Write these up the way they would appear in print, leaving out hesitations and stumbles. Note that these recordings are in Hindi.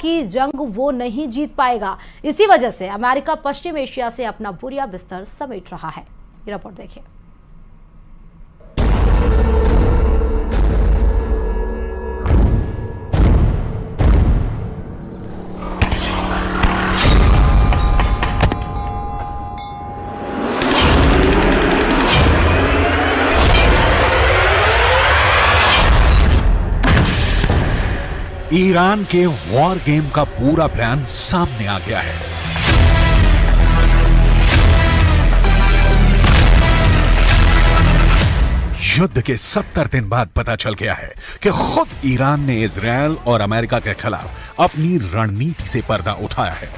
की जंग वो नहीं जीत पाएगा। इसी वजह से अमेरिका पश्चिम एशिया से अपना बोरिया बिस्तर समेट रहा है। ये रिपोर्ट देखिए। ईरान के वॉर गेम का पूरा प्लान सामने आ गया है। युद्ध के 70 दिन बाद पता चल गया है कि खुद ईरान ने इजरायल और अमेरिका के खिलाफ अपनी रणनीति से पर्दा उठाया है।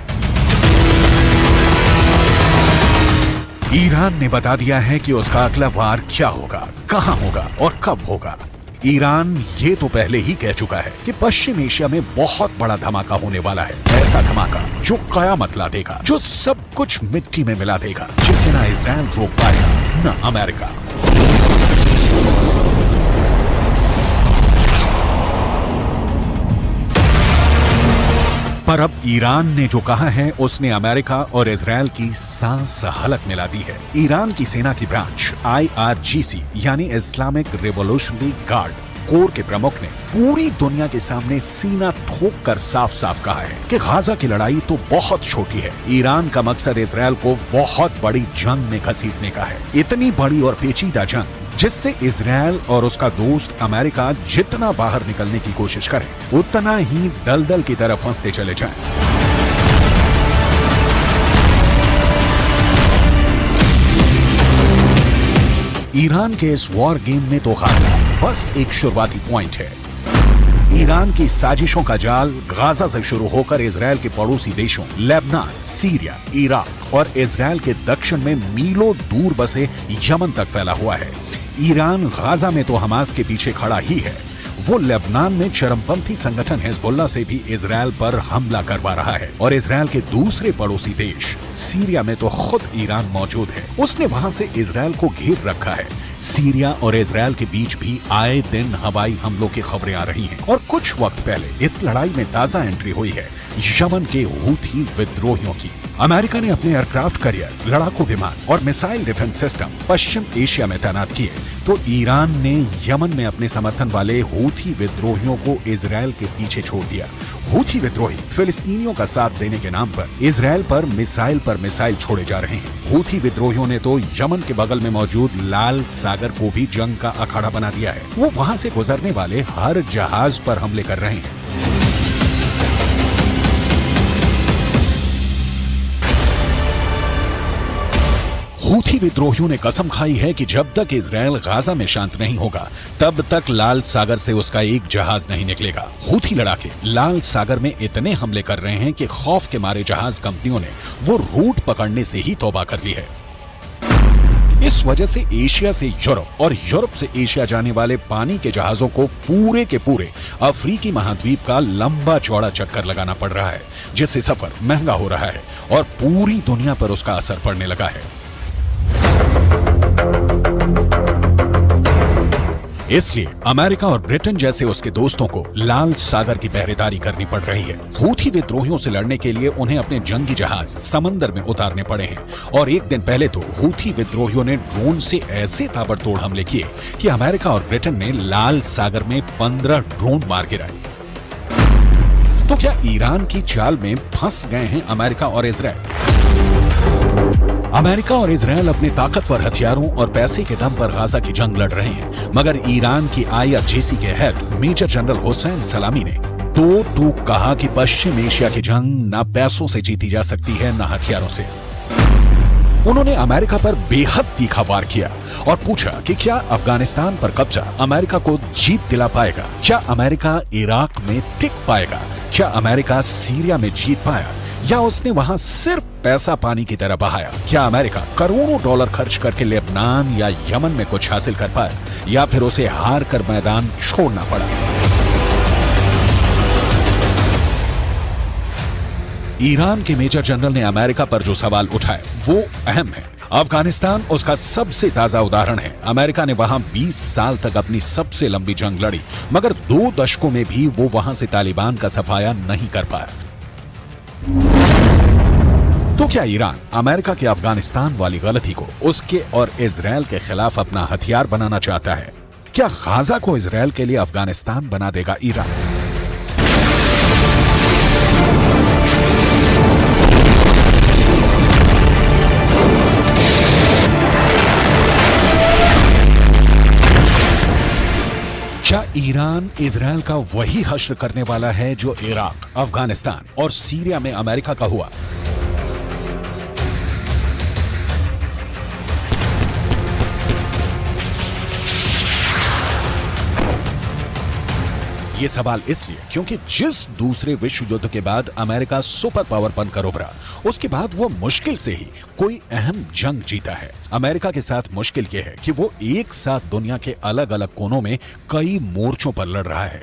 ईरान ने बता दिया है कि उसका अगला वार क्या होगा, कहां होगा और कब होगा। ईरान ये तो पहले ही कह चुका है कि पश्चिम एशिया में बहुत बड़ा धमाका होने वाला है। ऐसा धमाका जो कयामत ला देगा, जो सब कुछ मिट्टी में मिला देगा, जिसे ना इजरायल रोक पाएगा ना अमेरिका। पर अब ईरान ने जो कहा है उसने अमेरिका और इजरायल की सांस हलक मिला दी है। ईरान की सेना की ब्रांच IRGC यानी इस्लामिक रिवॉल्यूशनरी गार्ड कोर के प्रमुख ने पूरी दुनिया के सामने सीना ठोक कर साफ साफ कहा है कि गाजा की लड़ाई तो बहुत छोटी है। ईरान का मकसद इजरायल को बहुत बड़ी जंग में घसीटने का है। इतनी बड़ी और पेचीदा जंग जिससे इजरायल और उसका दोस्त अमेरिका जितना बाहर निकलने की कोशिश करें उतना ही दलदल की तरफ फंसते चले जाएं। ईरान के इस वॉर गेम में तो गाजा बस एक शुरुआती पॉइंट है। ईरान की साजिशों का जाल गाजा से शुरू होकर इजरायल के पड़ोसी देशों लेबनान, सीरिया, इराक और इजरायल के दक्षिण में मीलों दूर बसे यमन तक फैला हुआ है। ईरान गाजा में तो हमास के पीछे खड़ा ही है। वो लेबनान में चरमपंथी संगठन हिजबुल्लाह से भी इजरायल पर हमला करवा रहा है और इजरायल के दूसरे पड़ोसी देश सीरिया में तो खुद ईरान मौजूद है। उसने वहां से इजरायल को घेर रखा है। सीरिया और इजरायल के बीच भी आए दिन हवाई हमलों की खबरें आ रही हैं और कुछ वक्त पहले इस लड़ाई में ताजा एंट्री हुई है यमन के हूथी विद्रोहियों की। अमेरिका ने अपने एयरक्राफ्ट कैरियर, लड़ाकू विमान और मिसाइल डिफेंस सिस्टम पश्चिम एशिया में तैनात किए तो ईरान ने यमन में अपने समर्थन वाले हूथी विद्रोहियों को इजरायल के पीछे छोड़ दिया। हूथी विद्रोही फिलिस्तीनियों का साथ देने के नाम पर इजरायल पर मिसाइल छोड़े जा रहे हैं। हूथी विद्रोहियों ने तो यमन के बगल में मौजूद लाल सागर को भी जंग का अखाड़ा बना दिया है। वो वहां से गुजरने वाले हर जहाज पर हमले कर रहे हैं। हूथी विद्रोहियों ने कसम खाई है कि जब तक इजरायल गाजा में शांत नहीं होगा तब तक लाल सागर से उसका एक जहाज नहीं निकलेगा। हूथी लड़ाके लाल सागर में इतने हमले कर रहे हैं कि खौफ के मारे जहाज कंपनियों ने वो रूट पकड़ने से ही तौबा कर ली है। इस वजह से एशिया से यूरोप और यूरोप से एशिया जाने वाले पानी के जहाजों को पूरे के पूरे अफ्रीकी महाद्वीप का लंबा चौड़ा चक्कर लगाना पड़ रहा है, जिससे सफर महंगा हो रहा है और पूरी दुनिया पर उसका असर पड़ने लगा है। इसलिए अमेरिका और ब्रिटेन जैसे उसके दोस्तों को लाल सागर की पहरेदारी करनी पड़ रही है। हूथी विद्रोहियों से लड़ने के लिए उन्हें अपने जंगी जहाज समंदर में उतारने पड़े हैं और एक दिन पहले तो हूथी विद्रोहियों ने ड्रोन से ऐसे ताबड़तोड़ हमले किए कि अमेरिका और ब्रिटेन ने लाल सागर में 15 ड्रोन मार गिराए। तो क्या ईरान की चाल में फंस गए हैं अमेरिका और इजरायल? अमेरिका और इजरायल अपने ताकतवर हथियारों और पैसे के दम पर गाजा की जंग लड़ रहे हैं, मगर ईरान की IRGC के हेड मेजर जनरल हुसैन सलामी ने दो टूक कहा कि पश्चिम एशिया की जंग न पैसों से जीती जा सकती है न हथियारों से। उन्होंने अमेरिका पर बेहद तीखा वार किया और पूछा कि क्या अफगानिस्तान पर कब्जा अमेरिका को जीत दिला पाएगा? क्या अमेरिका इराक में टिक पाएगा? क्या अमेरिका सीरिया में जीत पाया या उसने वहां सिर्फ पैसा पानी की तरह बहाया? क्या अमेरिका करोड़ों डॉलर खर्च करके लेबनान या यमन में कुछ हासिल कर पाया या फिर उसे हार कर मैदान छोड़ना पड़ा? ईरान के मेजर जनरल ने अमेरिका पर जो सवाल उठाए वो अहम है। अफगानिस्तान उसका सबसे ताजा उदाहरण है। अमेरिका ने वहां 20 साल तक अपनी सबसे लंबी जंग लड़ी, मगर 2 दशकों में भी वो वहां से तालिबान का सफाया नहीं कर पाया। तो क्या ईरान अमेरिका के अफगानिस्तान वाली गलती को उसके और इजरायल के खिलाफ अपना हथियार बनाना चाहता है? क्या गाजा को इजरायल के लिए अफगानिस्तान बना देगा ईरान? क्या ईरान इजरायल का वही हश्र करने वाला है जो इराक, अफगानिस्तान और सीरिया में अमेरिका का हुआ? ये सवाल इसलिए क्योंकि जिस दूसरे विश्व युद्ध के बाद अमेरिका सुपर पावर बनकर उभरा, उसके बाद वो मुश्किल से ही कोई अहम जंग जीता है। अमेरिका के साथ मुश्किल ये है कि वो एक साथ दुनिया के अलग अलग कोनों में कई मोर्चों पर लड़ रहा है।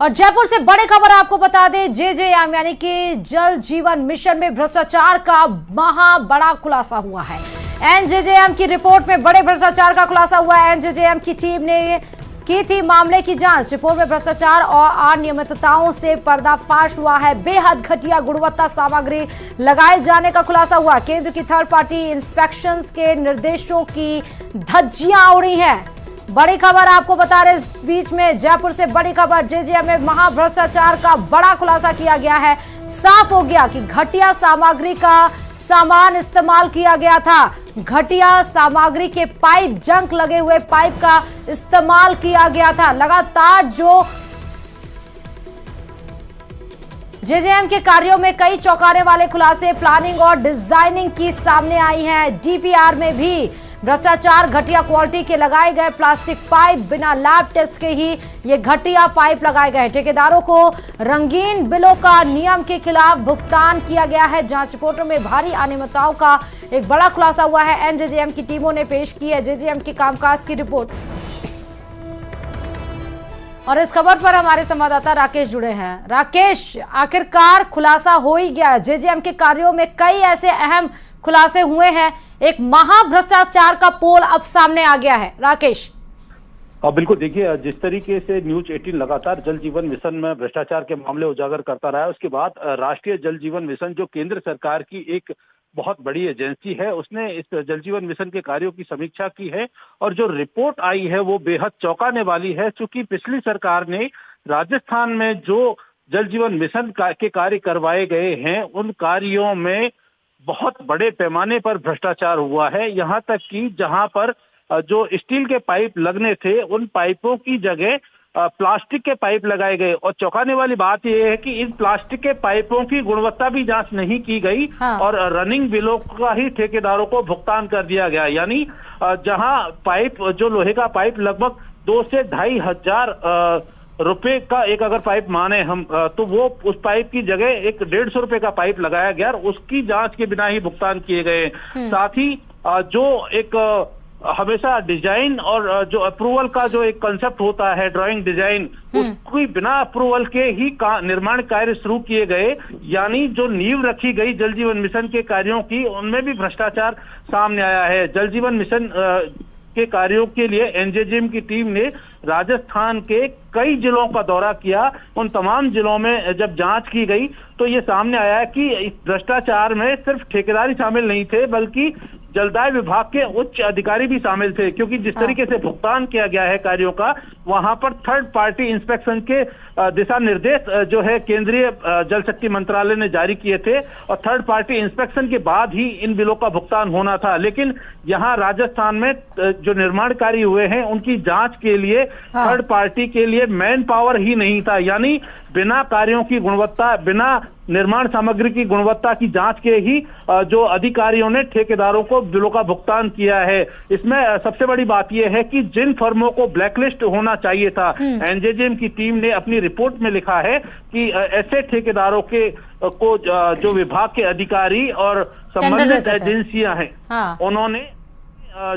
और जयपुर से बड़ी खबर आपको बता दें, जेजेएम यानी कि जल जीवन मिशन में भ्रष्टाचार का महा बड़ा खुलासा हुआ है। एनजेजेएम की रिपोर्ट में बड़े भ्रष्टाचार का खुलासा हुआ है। एनजेजेएम की टीम ने की थी मामले की जांच। रिपोर्ट में भ्रष्टाचार और अनियमितताओं से पर्दाफाश हुआ है। बेहद घटिया गुणवत्ता सामग्री लगाए जाने का खुलासा हुआ। केंद्र की थर्ड पार्टी इंस्पेक्शंस के निर्देशों की धज्जियां उड़ी हैं। बड़ी खबर आपको बता रहे, इस बीच में जयपुर से बड़ी खबर, जेजेएम में महाभ्रष्टाचार का बड़ा खुलासा किया गया है। साफ हो गया कि घटिया सामग्री का सामान इस्तेमाल किया गया था। घटिया सामग्री के पाइप, जंक लगे हुए पाइप का इस्तेमाल किया गया था। लगातार जो जेजेएम के कार्यों में कई चौंकाने वाले खुलासे प्लानिंग और डिजाइनिंग की सामने आई हैं। डीपीआर में भी भ्रष्टाचार, घटिया क्वालिटी के लगाए गए प्लास्टिक पाइप, बिना लैब टेस्ट के ही ये घटिया पाइप लगाए गए। ठेकेदारों को रंगीन बिलों का नियम के खिलाफ भुगतान किया गया है। जांच रिपोर्टों में भारी अनियमितताओं का एक बड़ा खुलासा हुआ है। एनजेजेएम की टीमों ने पेश की है जेजेएम के कामकाज की रिपोर्ट। और इस खबर पर हमारे संवाददाता राकेश जुड़े हैं। राकेश, आखिरकार खुलासा हो ही गया। जेजेएम के कार्यों में कई ऐसे अहम खुलासे हुए हैं। एक महाभ्रष्टाचार का पोल अब सामने आ गया है। राकेश, बिल्कुल, देखिए जिस तरीके से न्यूज 18 लगातार जल जीवन मिशन में भ्रष्टाचार के मामले उजागर करता रहा है, उसके बाद राष्ट्रीय जल जीवन मिशन जो केंद्र सरकार की एक बहुत बड़ी एजेंसी है, उसने इस जल जीवन मिशन के कार्यों की समीक्षा की है और जो रिपोर्ट आई है वो बेहद चौंकाने वाली है। क्योंकि पिछली सरकार ने राजस्थान में जो जल जीवन मिशन के कार्य करवाए गए हैं, उन कार्यों में बहुत बड़े पैमाने पर भ्रष्टाचार हुआ है। यहाँ तक कि जहाँ पर जो स्टील के पाइप लगने थे, उन पाइपों की जगह प्लास्टिक के पाइप लगाए गए। और चौंकाने वाली बात यह है कि इन प्लास्टिक के पाइपों की गुणवत्ता भी जांच नहीं की गई। हाँ। और रनिंग बिलों का ही ठेकेदारों को भुगतान कर दिया गया। यानी जहां पाइप, जो लोहे का पाइप लगभग 2 से 2.5 हजार रुपए का एक अगर पाइप माने हम, तो वो उस पाइप की जगह एक 150 रुपए का पाइप लगाया गया और उसकी जांच के बिना ही भुगतान किए गए। साथ ही जो एक हमेशा डिजाइन और जो अप्रूवल का जो एक कंसेप्ट होता है, ड्राइंग डिजाइन, उसकी बिना अप्रूवल के ही निर्माण कार्य शुरू किए गए। यानी जो नींव रखी गई जल जीवन मिशन के कार्यों की, उनमें भी भ्रष्टाचार सामने आया है। जल जीवन मिशन के कार्यों के लिए एनजेजेएम की टीम ने राजस्थान के कई जिलों का दौरा किया। उन तमाम जिलों में जब जांच की गई तो ये सामने आया कि इस भ्रष्टाचार में सिर्फ ठेकेदार ही शामिल नहीं थे, बल्कि जलदाय विभाग के उच्च अधिकारी भी शामिल थे। क्योंकि जिस तरीके से भुगतान किया गया है कार्यों का, वहां पर थर्ड पार्टी इंस्पेक्शन के दिशा निर्देश जो है केंद्रीय जल शक्ति मंत्रालय ने जारी किए थे और थर्ड पार्टी इंस्पेक्शन के बाद ही इन बिलों का भुगतान होना था। लेकिन यहाँ राजस्थान में जो निर्माण कार्य हुए हैं, उनकी जांच के लिए थर्ड पार्टी के लिए मैन पावर ही नहीं था। यानी बिना कार्यों की गुणवत्ता, बिना निर्माण सामग्री की गुणवत्ता की जांच के ही जो अधिकारियों ने ठेकेदारों को बिलों का भुगतान किया है। इसमें सबसे बड़ी बात यह है कि जिन फर्मों को ब्लैकलिस्ट होना चाहिए था, एनजेजेएम की टीम ने अपनी रिपोर्ट में लिखा है कि ऐसे ठेकेदारों के को जो विभाग के अधिकारी और संबंधित एजेंसियां हैं, उन्होंने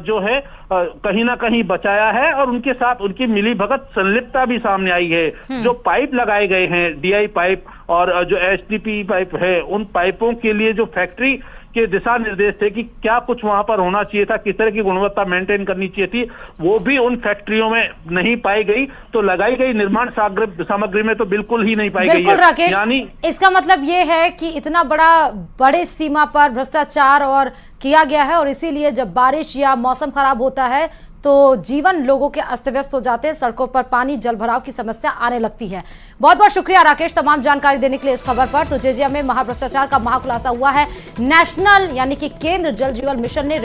जो है कहीं ना कहीं बचाया है और उनके साथ उनकी मिलीभगत संलिप्तता भी सामने आई है। जो पाइप लगाए गए हैं, डीआई पाइप और जो एचडीपी पाइप है, उन पाइपों के लिए जो फैक्ट्री के दिशा निर्देश थे कि क्या कुछ वहां पर होना चाहिए था, किस तरह की गुणवत्ता मेंटेन करनी चाहिए थी, वो भी उन फैक्ट्रियों में नहीं पाई गई। तो लगाई गई निर्माण सामग्री में तो बिल्कुल ही नहीं पाई गई है। राकेश, यानी इसका मतलब ये है कि इतना बड़े सीमा पर भ्रष्टाचार और किया गया है और इसीलिए जब बारिश या मौसम खराब होता है तो जीवन लोगों के अस्त व्यस्त हो जाते हैं, सड़कों पर पानी जल भराव की समस्या आने लगती है। बहुत बहुत शुक्रिया राकेश तमाम जानकारी देने के लिए इस खबर पर। तो जेजेएम में महाभ्रष्टाचार का महाखुलासा हुआ है। नेशनल यानी कि केंद्र जल जीवन मिशन ने